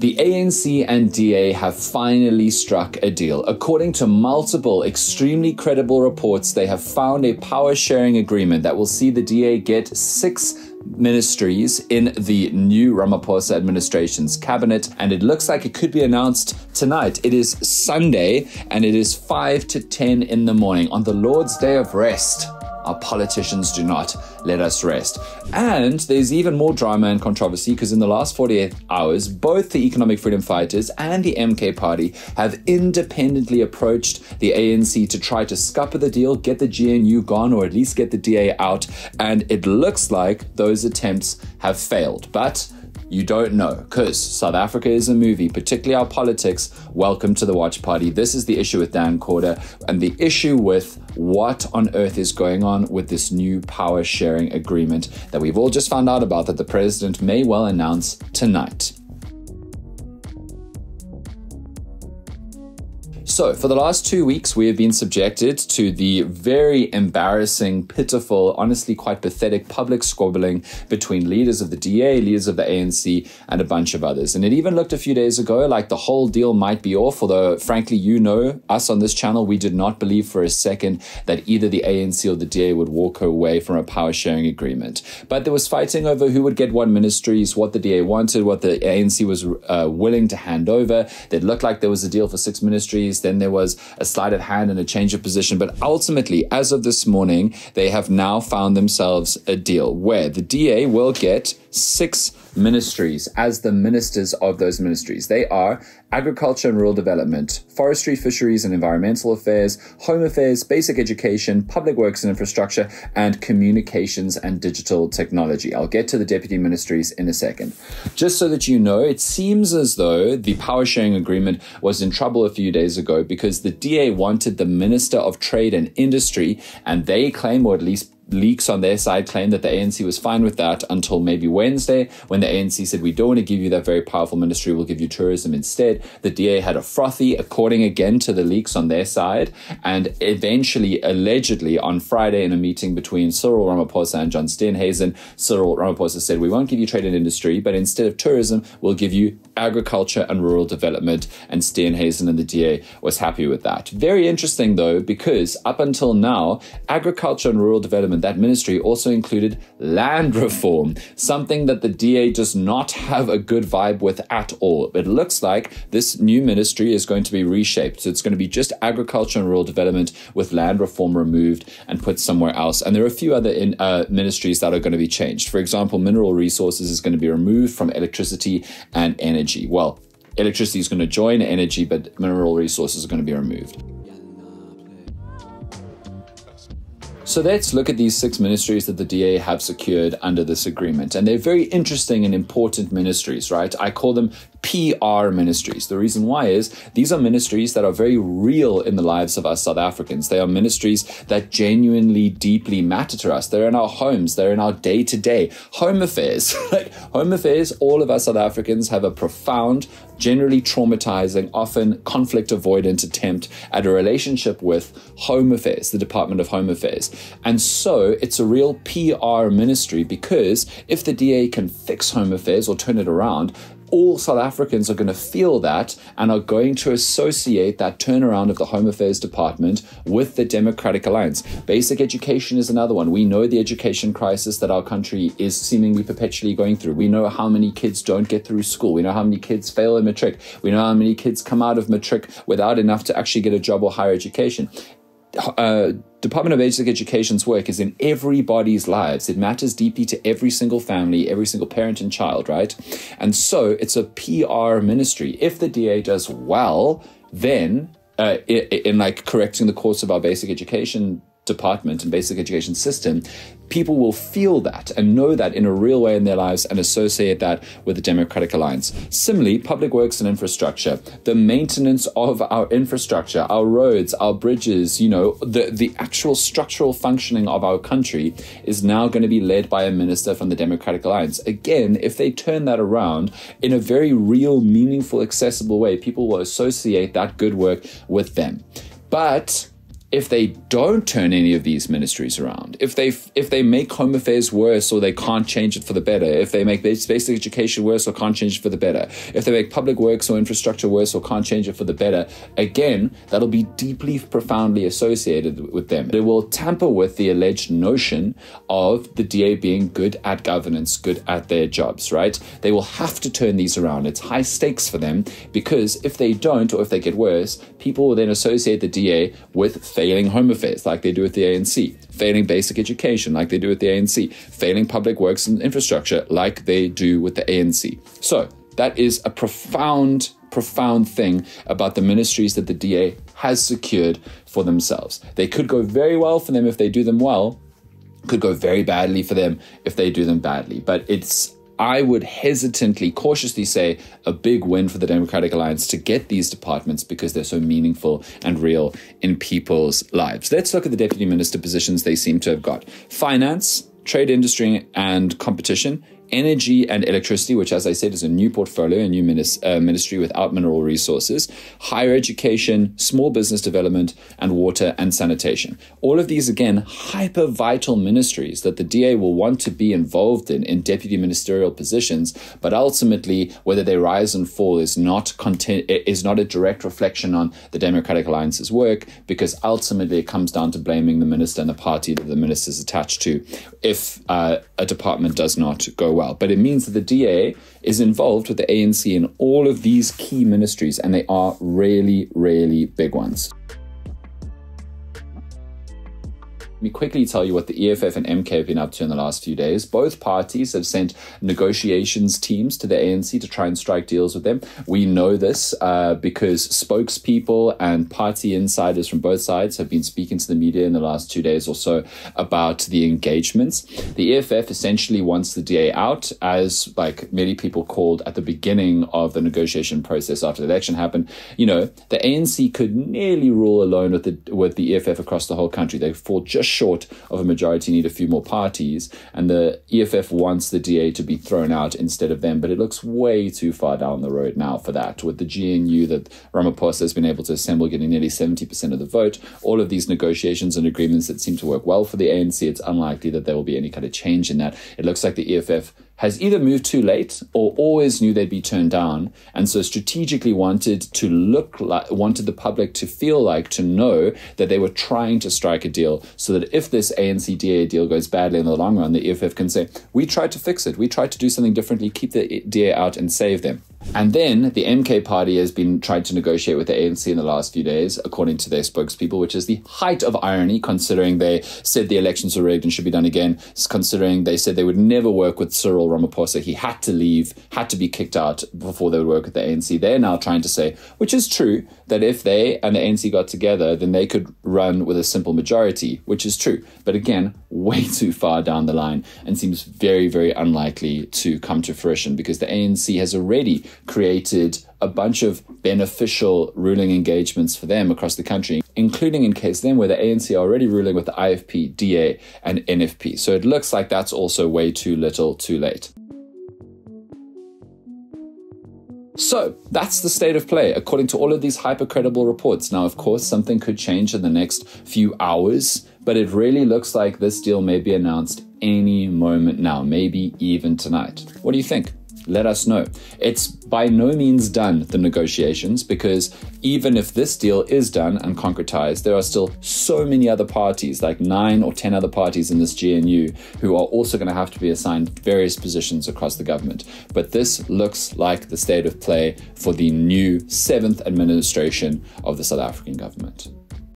The ANC and DA have finally struck a deal. According to multiple extremely credible reports, they have found a power-sharing agreement that will see the DA get 6 ministries in the new Ramaphosa administration's cabinet, and it looks like it could be announced tonight. It is Sunday, and it is 5 to 10 in the morning on the Lord's Day of Rest. Our politicians do not let us rest. And there's even more drama and controversy because in the last 48 hours, both the Economic Freedom Fighters and the MK party have independently approached the ANC to try to scupper the deal, get the GNU gone, or at least get the DA out. And it looks like those attempts have failed. But you don't know, because South Africa is a movie, particularly our politics. Welcome to the Watch Party. This is the issue with Dan Corder and the issue with what on earth is going on with this new power sharing agreement that we've all just found out about that the president may well announce tonight. So, for the last 2 weeks, we have been subjected to the very embarrassing, pitiful, honestly quite pathetic public squabbling between leaders of the DA, leaders of the ANC, and a bunch of others. And it even looked a few days ago like the whole deal might be off, although, frankly, you know, us on this channel, we did not believe for a second that either the ANC or the DA would walk away from a power-sharing agreement. But there was fighting over who would get what ministries, what the DA wanted, what the ANC was willing to hand over. It looked like there was a deal for 6 ministries. Then there was a sleight of hand and a change of position. But ultimately, as of this morning, they have now found themselves a deal where the DA will get 6 ministries as the ministers of those ministries. They are Agriculture and Rural Development, Forestry, Fisheries and Environmental Affairs, Home Affairs, Basic Education, Public Works and Infrastructure, and Communications and Digital Technology. I'll get to the deputy ministries in a second. Just so that you know, it seems as though the power sharing agreement was in trouble a few days ago because the DA wanted the Minister of Trade and Industry, and they claim, or at least leaks on their side claim, that the ANC was fine with that until maybe Wednesday, when the ANC said, we don't want to give you that very powerful ministry, we'll give you tourism instead. The DA had a frothy, according again to the leaks on their side, and eventually, allegedly, on Friday in a meeting between Cyril Ramaphosa and John Steenhuisen, Cyril Ramaphosa said, we won't give you trade and industry, but instead of tourism, we'll give you agriculture and rural development, and Steenhuisen and the DA was happy with that. Very interesting, though, because up until now, agriculture and rural development, that ministry also included land reform, something that the DA does not have a good vibe with at all. It looks like this new ministry is going to be reshaped. So it's going to be just agriculture and rural development with land reform removed and put somewhere else. And there are a few other ministries that are going to be changed. For example, mineral resources is going to be removed from electricity and energy. Well, electricity is going to join energy, but mineral resources are going to be removed. So let's look at these 6 ministries that the DA have secured under this agreement. And they're very interesting and important ministries, right? I call them PR ministries. The reason why is these are ministries that are very real in the lives of us South Africans. They are ministries that genuinely, deeply matter to us. They're in our homes. They're in our day-to-day. Home affairs. Like home affairs, all of us South Africans have a profound, generally traumatizing, often conflict-avoidant attempt at a relationship with Home Affairs, the Department of Home Affairs. And so it's a real PR ministry because if the DA can fix Home Affairs or turn it around, all South Africans are going to feel that and are going to associate that turnaround of the Home Affairs Department with the Democratic Alliance. Basic education is another one. We know the education crisis that our country is seemingly perpetually going through. We know how many kids don't get through school. We know how many kids fail in matric. We know how many kids come out of matric without enough to actually get a job or higher education. Department of Basic Education's work is in everybody's lives. It matters deeply to every single family, every single parent and child, right? And so it's a PR ministry. If the DA does well, then in like correcting the course of our basic education department and basic education system, people will feel that and know that in a real way in their lives and associate that with the Democratic Alliance. Similarly, public works and infrastructure, the maintenance of our infrastructure, our roads, our bridges, you know, the actual structural functioning of our country is now going to be led by a minister from the Democratic Alliance. Again, if they turn that around in a very real, meaningful, accessible way, people will associate that good work with them. But if they don't turn any of these ministries around, if they make home affairs worse or they can't change it for the better, if they make basic education worse or can't change it for the better, if they make public works or infrastructure worse or can't change it for the better, again, that'll be deeply, profoundly associated with them. It will tamper with the alleged notion of the DA being good at governance, good at their jobs, right? They will have to turn these around. It's high stakes for them, because if they don't, or if they get worse, people will then associate the DA with failing home affairs like they do with the ANC, failing basic education like they do with the ANC, failing public works and infrastructure like they do with the ANC. So that is a profound thing about the ministries that the DA has secured for themselves. They could go very well for them if they do them well, could go very badly for them if they do them badly. But it's, I would hesitantly, cautiously say, a big win for the Democratic Alliance to get these departments because they're so meaningful and real in people's lives. Let's look at the deputy minister positions they seem to have got. Finance, trade, industry and competition, energy and electricity, which, as I said, is a new portfolio, a new ministry without mineral resources, higher education, small business development, and water and sanitation. All of these, again, hyper vital ministries that the DA will want to be involved in deputy ministerial positions, but ultimately, whether they rise and fall is not a direct reflection on the Democratic Alliance's work, because ultimately it comes down to blaming the minister and the party that the minister is attached to if a department does not go well. But it means that the DA is involved with the ANC in all of these key ministries, and they are really, really big ones. Let me quickly tell you what the EFF and MK have been up to in the last few days. Both parties have sent negotiations teams to the ANC to try and strike deals with them. We know this because spokespeople and party insiders from both sides have been speaking to the media in the last 2 days or so about the engagements. The EFF essentially wants the DA out, as like many people called at the beginning of the negotiation process after the election happened. You know, the ANC could nearly rule alone with the EFF across the whole country. They fall just short of a majority, need a few more parties, and the EFF wants the DA to be thrown out instead of them, but it looks way too far down the road now for that. With the GNU that Ramaphosa has been able to assemble getting nearly 70% of the vote, all of these negotiations and agreements that seem to work well for the ANC, it's unlikely that there will be any kind of change in that. It looks like the EFF has either moved too late or always knew they'd be turned down, and so strategically wanted the public to feel like, to know that they were trying to strike a deal, so that if this ANC-DA deal goes badly in the long run, the EFF can say, we tried to fix it, we tried to do something differently, keep the DA out and save them. And then the MK party has been trying to negotiate with the ANC in the last few days, according to their spokespeople, which is the height of irony, considering they said the elections were rigged and should be done again, considering they said they would never work with Cyril Ramaphosa. He had to leave, had to be kicked out before they would work with the ANC. They're now trying to say, which is true, that if they and the ANC got together, then they could run with a simple majority, which is true. But again, way too far down the line, and seems very, very unlikely to come to fruition, because the ANC has already created a bunch of beneficial ruling engagements for them across the country, including in KZN, where the ANC are already ruling with the IFP, DA, and NFP. So it looks like that's also way too little, too late. So that's the state of play, according to all of these hyper-credible reports. Now, of course, something could change in the next few hours, but it really looks like this deal may be announced any moment now, maybe even tonight. What do you think? Let us know. It's by no means done, the negotiations, because even if this deal is done and concretized, there are still so many other parties, like 9 or 10 other parties in this GNU, who are also going to have to be assigned various positions across the government. But this looks like the state of play for the new 7th administration of the South African government.